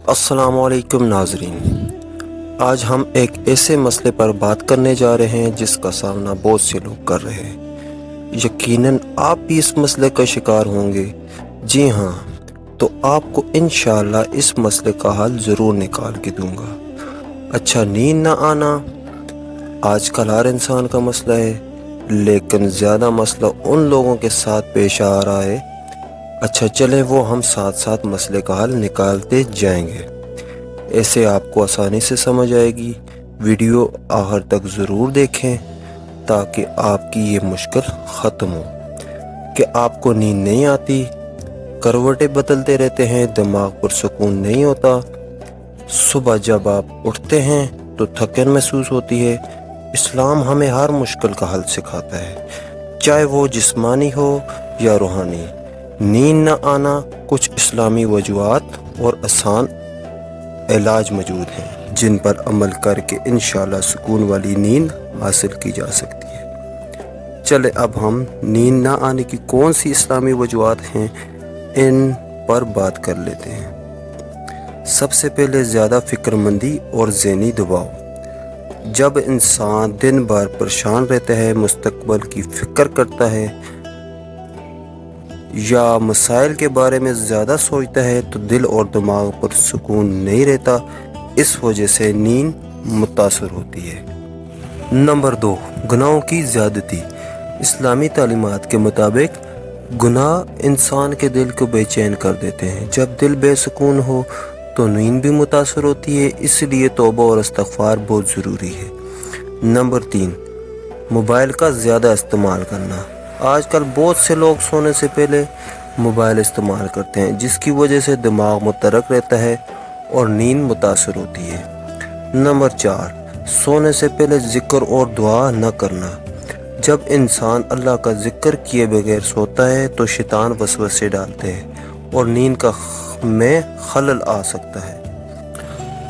السلام علیکم ناظرین، آج ہم ایک ایسے مسئلے پر بات کرنے جا رہے ہیں جس کا سامنا بہت سے لوگ کر رہے ہیں۔ یقیناً آپ بھی اس مسئلے کا شکار ہوں گے۔ جی ہاں، تو آپ کو انشاءاللہ اس مسئلے کا حل ضرور نکال کے دوں گا۔ اچھا، نیند نہ آنا آج کل ہر انسان کا مسئلہ ہے، لیکن زیادہ مسئلہ ان لوگوں کے ساتھ پیش آ رہا ہے۔ اچھا چلیں، وہ ہم ساتھ ساتھ مسئلے کا حل نکالتے جائیں گے، ایسے آپ کو آسانی سے سمجھ آئے گی۔ ویڈیو آخر تک ضرور دیکھیں تاکہ آپ کی یہ مشکل ختم ہو کہ آپ کو نیند نہیں آتی، کروٹیں بدلتے رہتے ہیں، دماغ پر سکون نہیں ہوتا، صبح جب آپ اٹھتے ہیں تو تھکن محسوس ہوتی ہے۔ اسلام ہمیں ہر مشکل کا حل سکھاتا ہے، چاہے وہ جسمانی ہو یا روحانی۔ نیند نہ آنا کچھ اسلامی وجوہات اور آسان علاج موجود ہیں جن پر عمل کر کے انشاءاللہ سکون والی نیند حاصل کی جا سکتی ہے۔ چلے اب ہم نیند نہ آنے کی کون سی اسلامی وجوہات ہیں ان پر بات کر لیتے ہیں۔ سب سے پہلے زیادہ فکر مندی اور ذہنی دباؤ۔ جب انسان دن بھر پریشان رہتا ہے، مستقبل کی فکر کرتا ہے یا مسائل کے بارے میں زیادہ سوچتا ہے تو دل اور دماغ پر سکون نہیں رہتا، اس وجہ سے نیند متاثر ہوتی ہے۔ نمبر 2، گناہوں کی زیادتی۔ اسلامی تعلیمات کے مطابق گناہ انسان کے دل کو بے چین کر دیتے ہیں۔ جب دل بے سکون ہو تو نیند بھی متاثر ہوتی ہے، اس لیے توبہ اور استغفار بہت ضروری ہے۔ نمبر 3، موبائل کا زیادہ استعمال کرنا۔ آج کل بہت سے لوگ سونے سے پہلے موبائل استعمال کرتے ہیں، جس کی وجہ سے دماغ متحرک رہتا ہے اور نیند متاثر ہوتی ہے۔ نمبر 4، سونے سے پہلے ذکر اور دعا نہ کرنا۔ جب انسان اللہ کا ذکر کیے بغیر سوتا ہے تو شیطان وسوسے ڈالتے ہیں اور نیند میں خلل آ سکتا ہے۔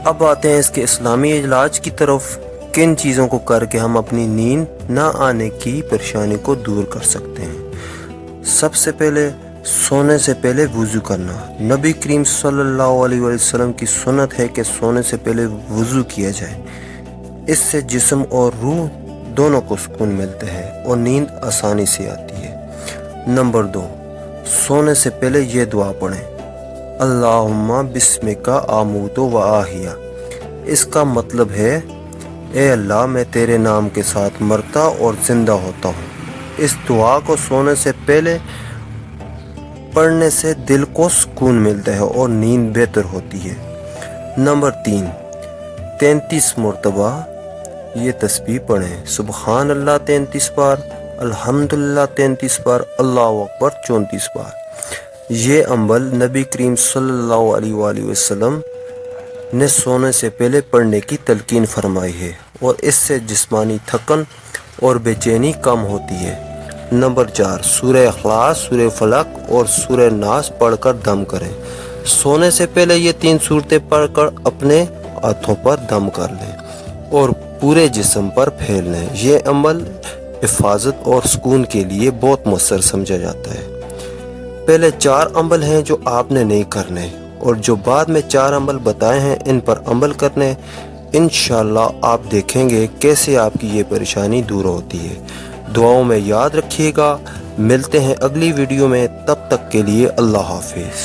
اب آتے ہیں اس کے اسلامی علاج کی طرف۔ کن چیزوں کو کر کے ہم اپنی نیند نہ آنے کی پریشانی کو دور کر سکتے ہیں؟ سب سے پہلے سونے سے پہلے وضو کرنا۔ نبی کریم صلی اللہ علیہ وسلم کی سنت ہے کہ سونے سے پہلے وضو کیا جائے، اس سے جسم اور روح دونوں کو سکون ملتا ہے اور نیند آسانی سے آتی ہے۔ نمبر 2، سونے سے پہلے یہ دعا پڑھیں، اللہم بسمک آموت و احیا۔ اس کا مطلب ہے، اے اللہ میں تیرے نام کے ساتھ مرتا اور زندہ ہوتا ہوں۔ اس دعا کو سونے سے پہلے پڑھنے سے دل کو سکون ملتا ہے اور نیند بہتر ہوتی ہے۔ نمبر 3، 33 مرتبہ یہ تسبیح پڑھیں، سبحان اللہ 33 بار، الحمدللہ 33 بار، اللہ اکبر 34 بار۔ یہ عمل نبی کریم صلی اللہ علیہ وآلہ وسلم نے سونے سے پہلے پڑھنے کی تلقین فرمائی ہے اور اس سے جسمانی تھکن اور بے چینی کم ہوتی ہے۔ نمبر 4، سورہ اخلاص، سورہ فلق اور سورہ ناس پڑھ کر دم کریں۔ سونے سے پہلے یہ 3 صورتیں پڑھ کر اپنے ہاتھوں پر دم کر لیں اور پورے جسم پر پھیل لیں۔ یہ عمل حفاظت اور سکون کے لیے بہت مؤثر سمجھا جاتا ہے۔ پہلے 4 عمل ہیں جو آپ نے نہیں کرنے، اور جو بعد میں 4 عمل بتائے ہیں ان پر عمل کرنے۔ انشاءاللہ آپ دیکھیں گے کیسے آپ کی یہ پریشانی دور ہوتی ہے۔ دعاؤں میں یاد رکھیے گا۔ ملتے ہیں اگلی ویڈیو میں، تب تک کے لیے اللہ حافظ۔